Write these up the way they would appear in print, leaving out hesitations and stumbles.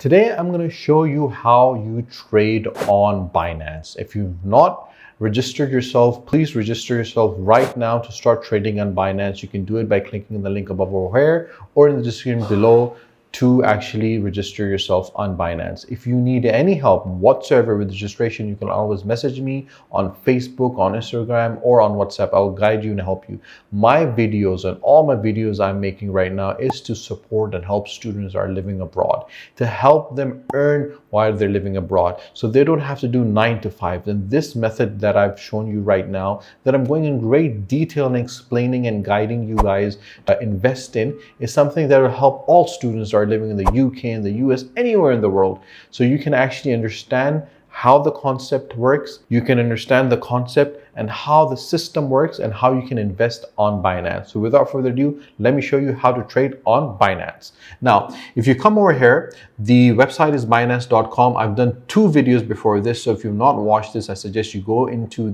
Today, I'm going to show you how you trade on Binance. If you've not registered yourself, please register yourself right now to start trading on Binance. You can do it by clicking the link above over here or in the description below to actually register yourself on Binance. If you need any help whatsoever with registration, you can always message me on Facebook, on Instagram, or on WhatsApp. I'll guide you and help you. My videos and all my videos I'm making right now is to support and help students who are living abroad, to help them earn while they're living abroad, so they don't have to do 9 to 5. And this method that I've shown you right now, that I'm going in great detail and explaining and guiding you guys invest in, is something that will help all students who are living in the UK, in the US, anywhere in the world. So you can actually understand how the concept works. You can understand the concept and how the system works and how you can invest on Binance. So without further ado, let me show you how to trade on Binance. Now, if you come over here, the website is Binance.com. I've done 2 videos before this. So if you've not watched this, I suggest you go into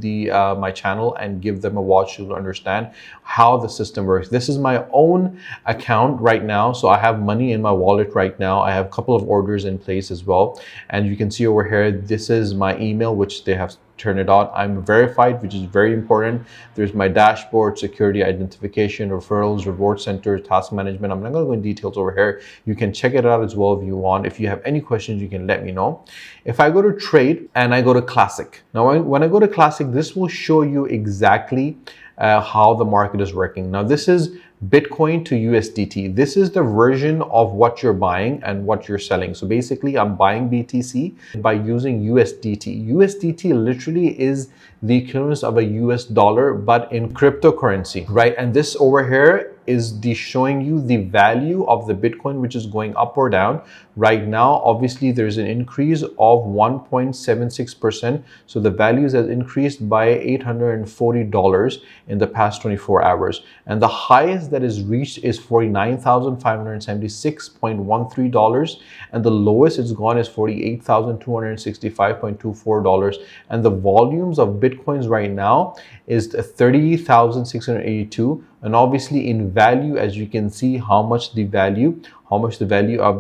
my channel and give them a watch to understand how the system works. This is my own account right now. So I have money in my wallet right now. I have a couple of orders in place as well. And you can see over here, this is my email, which they have turn it on. I'm verified, which is very important. There's my dashboard, security, identification, referrals, reward center, task management. I'm not going to go in details over here. You can check it out as well if you want. If you have any questions, you can let me know. If I go to trade and I go to classic, now when I go to classic, this will show you exactly how the market is working. Now this is Bitcoin to USDT. This is the version of what you're buying and what you're selling. So basically, I'm buying BTC by using USDT. USDT literally is the equivalent of a US dollar, but in cryptocurrency, right? And this over here is showing you the value of the Bitcoin, which is going up or down. Right now, obviously, there's an increase of 1.76%. So the values has increased by $840 in the past 24 hours. And the highest that is reached is $49,576.13. And the lowest it's gone is $48,265.24. And the volumes of Bitcoins right now is 30,682. And obviously in value, as you can see, how much the value of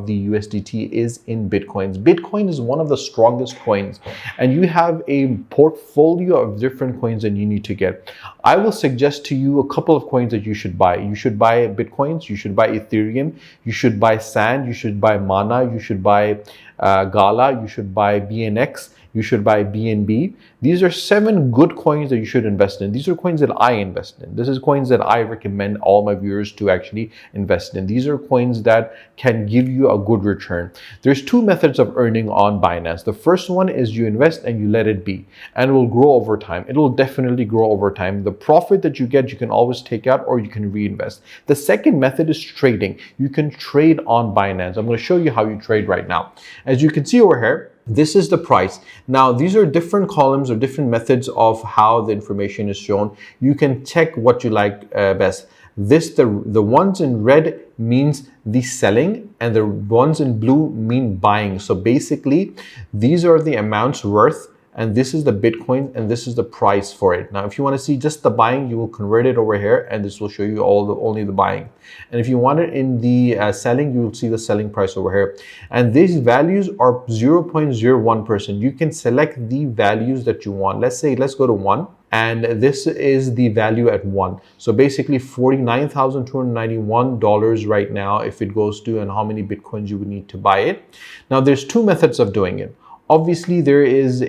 the USDT is in Bitcoins. Bitcoin is one of the strongest coins, and you have a portfolio of different coins that you need to get. I will suggest to you a couple of coins that you should buy. You should buy Bitcoins, you should buy Ethereum, you should buy Sand, you should buy Mana, you should buy Gala, you should buy BNX, you should buy BNB. These are 7 good coins that you should invest in. These are coins that I invest in. This is coins that I recommend all my viewers to actually invest in. These are coins that can give you a good return. There's 2 methods of earning on Binance. The first one is you invest and you let it be, and it will grow over time. It will definitely grow over time. The profit that you get, you can always take out or you can reinvest. The second method is trading. You can trade on Binance. I'm going to show you how you trade right now. As you can see over here, this is the price. Now, these are different columns or different methods of how the information is shown. You can check what you like best. The ones in red means the selling, and the ones in blue mean buying. So basically, these are the amounts worth, and this is the Bitcoin, and this is the price for it. Now, if you want to see just the buying, you will convert it over here, and this will show you only the buying. And if you want it in the selling, you will see the selling price over here. And these values are 0.01%. You can select the values that you want. Let's go to 1. And this is the value at 1. So basically $49,291 right now if it goes to, and how many Bitcoins you would need to buy it. Now, there's 2 methods of doing it. Obviously, there is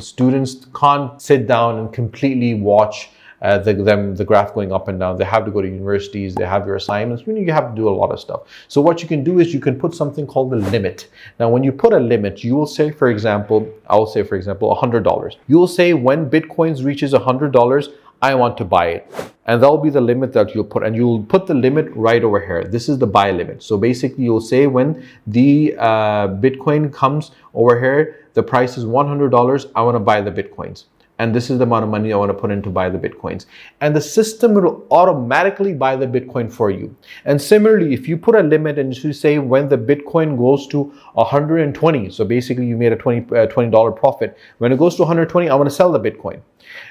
students can't sit down and completely watch the graph going up and down. They have to go to universities, they have your assignments, you have to do a lot of stuff. So what you can do is you can put something called the limit. Now, when you put a limit, you will say, for example, $100. You will say when Bitcoins reaches $100, I want to buy it. And that'll be the limit that you'll put. And you'll put the limit right over here. This is the buy limit. So basically, you'll say when the Bitcoin comes over here, the price is $100, I want to buy the Bitcoins. and this is the amount of money I want to put in to buy the Bitcoins. And the system will automatically buy the Bitcoin for you. And similarly, if you put a limit and you say when the Bitcoin goes to 120, so basically you made a $20 profit. When it goes to 120, I want to sell the Bitcoin.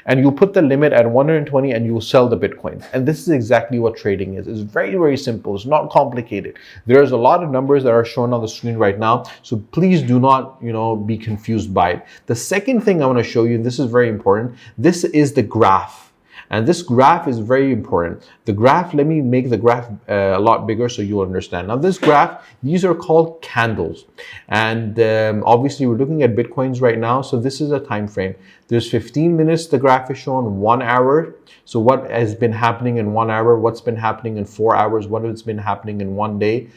And you put the limit at 120 and you will sell the Bitcoin. And this is exactly what trading is. It's very, very simple. It's not complicated. There's a lot of numbers that are shown on the screen right now. So please do not, be confused by it. The second thing I want to show you, and this is very important, this is the graph. And this graph is very important. The graph, let me make the graph a lot bigger so you'll understand. Now this graph, these are called candles. And obviously we're looking at Bitcoins right now. So this is a time frame. There's 15 minutes, the graph is shown, 1 hour. So what has been happening in 1 hour, what's been happening in 4 hours, what has been happening in 1 day,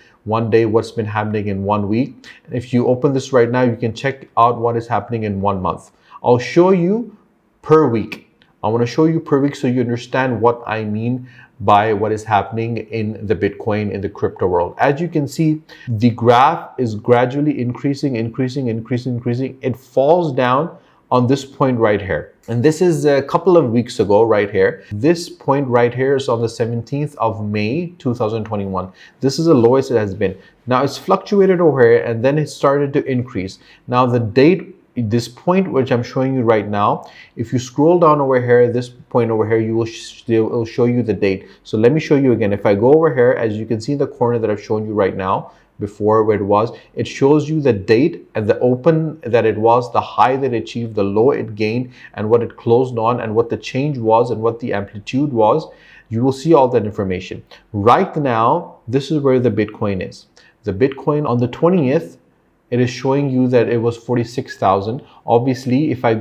what's been happening in 1 week. If you open this right now, you can check out what is happening in 1 month. I'll show you per week. I want to show you per week so you understand what I mean by what is happening in the Bitcoin, in the crypto world. As you can see, the graph is gradually increasing. It falls down on this point right here. And this is a couple of weeks ago right here. This point right here is on the 17th of May, 2021. This is the lowest it has been. Now it's fluctuated over here and then it started to increase. Now the date, this point which I'm showing you right now, if you scroll down over here, this point over here, it will show you the date. So let me show you again. If I go over here, as you can see in the corner that I've shown you right now, before where it shows you the date and the open that it was, the high that it achieved, the low it gained, and what it closed on, and what the change was, and what the amplitude was. You will see all that information. Right now, this is where the Bitcoin is. The Bitcoin on the 20th, it is showing you that it was 46,000. Obviously, if I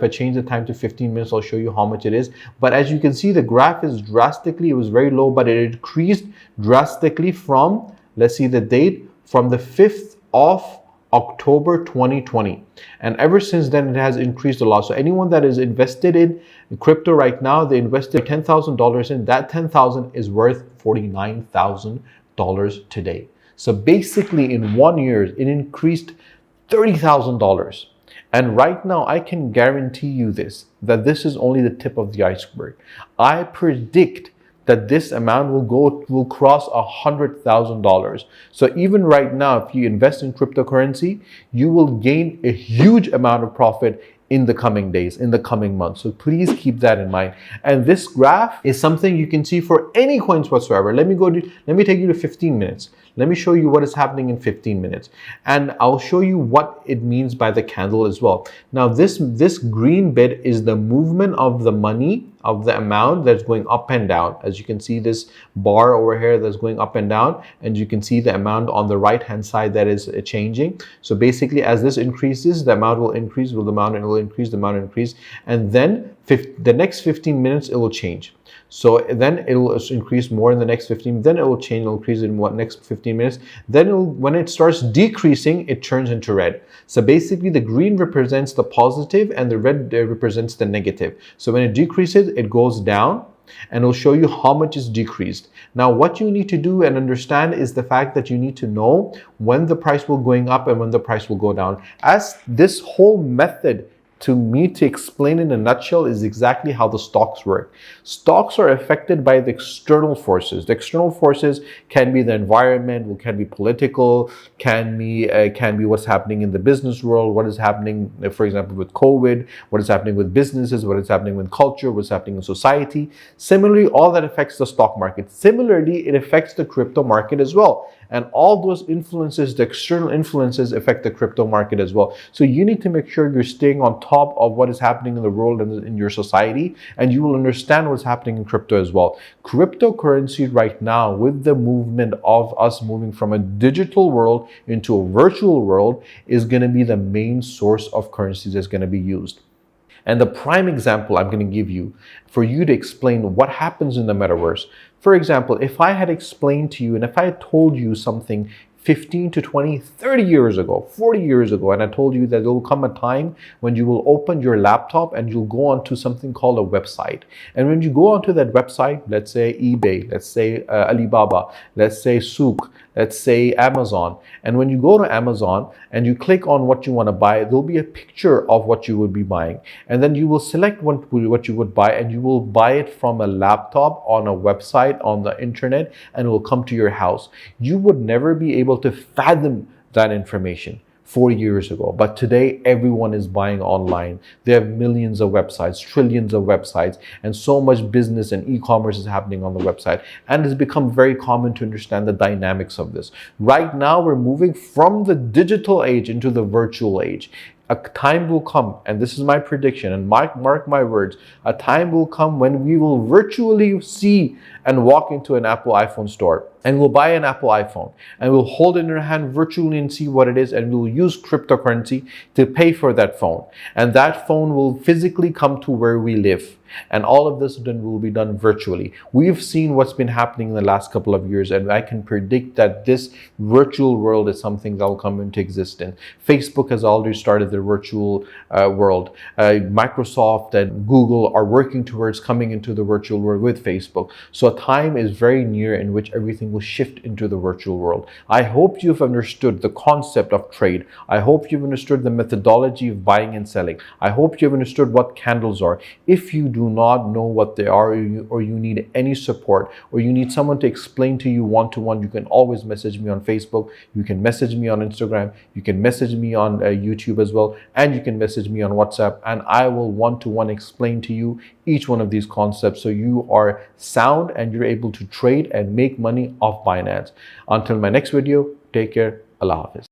change the time to 15 minutes, I'll show you how much it is. But as you can see, the graph is drastically, it was very low, but it increased drastically from, let's see the date, from the 5th of October 2020. And ever since then, it has increased a lot. So anyone that is invested in crypto right now, they invested $10,000 in, that 10,000 is worth $49,000 today. So basically in 1 year, it increased $30,000. And right now, I can guarantee you that this is only the tip of the iceberg. I predict that this amount will cross $100,000. So even right now, if you invest in cryptocurrency, you will gain a huge amount of profit in the coming days, in the coming months. So please keep that in mind. And this graph is something you can see for any coins whatsoever. Let me take you to 15 minutes. Let me show you what is happening in 15 minutes. And I'll show you what it means by the candle as well. Now this green bit is the movement of the money, of the amount that's going up and down. As you can see this bar over here that's going up and down, and you can see the amount on the right hand side that is changing. So basically as this increases, the amount will increase, the amount will increase, the amount will increase, and then the next 15 minutes it will change. So then it will increase more in the next 15, then it will change, it will increase in next 15 minutes. Then when it starts decreasing, it turns into red. So basically the green represents the positive and the red represents the negative. So when it decreases, it goes down, and it'll show you how much is decreased. Now, what you need to do and understand is the fact that you need to know when the price will going up and when the price will go down. As this whole method to me to explain in a nutshell is exactly how the stocks work. Stocks are affected by the external forces. The external forces can be the environment, can be political, can be what's happening in the business world, what is happening, for example, with COVID, what is happening with businesses, what is happening with culture, what's happening in society. Similarly, all that affects the stock market. Similarly, it affects the crypto market as well. And all those influences, the external influences, affect the crypto market as well. So you need to make sure you're staying on top of what is happening in the world and in your society, and you will understand what's happening in crypto as well. Cryptocurrency right now, with the movement of us moving from a digital world into a virtual world, is going to be the main source of currencies that's going to be used. And the prime example I'm going to give you for you to explain what happens in the metaverse. For example, if I had explained to you and if I had told you something 15 to 20, 30 years ago, 40 years ago, and I told you that there will come a time when you will open your laptop and you'll go onto something called a website. And when you go onto that website, let's say eBay, let's say Alibaba, let's say Souk, let's say Amazon. And when you go to Amazon and you click on what you want to buy, there'll be a picture of what you would be buying. And then you will select what you would buy, and you will buy it from a laptop, on a website, on the internet, and it will come to your house. You would never be able to fathom that information 4 years ago. But today, everyone is buying online. There are millions of websites, trillions of websites, and so much business and e-commerce is happening on the website. And it's become very common to understand the dynamics of this. Right now, we're moving from the digital age into the virtual age. A time will come, and this is my prediction, and mark my words, a time will come when we will virtually see and walk into an Apple iPhone store, and we'll buy an Apple iPhone, and we'll hold it in our hand virtually and see what it is, and we'll use cryptocurrency to pay for that phone. And that phone will physically come to where we live. And all of this then will be done virtually. We've seen what's been happening in the last couple of years, and I can predict that this virtual world is something that will come into existence. Facebook has already started their virtual world. Microsoft and Google are working towards coming into the virtual world with Facebook. So a time is very near in which everything will shift into the virtual world. I hope you've understood the concept of trade. I hope you've understood the methodology of buying and selling. I hope you've understood what candles are. If you do not know what they are, or you need any support, or you need someone to explain to you one-to-one, you can always message me on Facebook. You can message me on Instagram. You can message me on YouTube as well. And you can message me on WhatsApp. And I will one-to-one explain to you each one of these concepts so you are sound and you're able to trade and make money off Binance. Until my next video, take care. Allah Hafiz.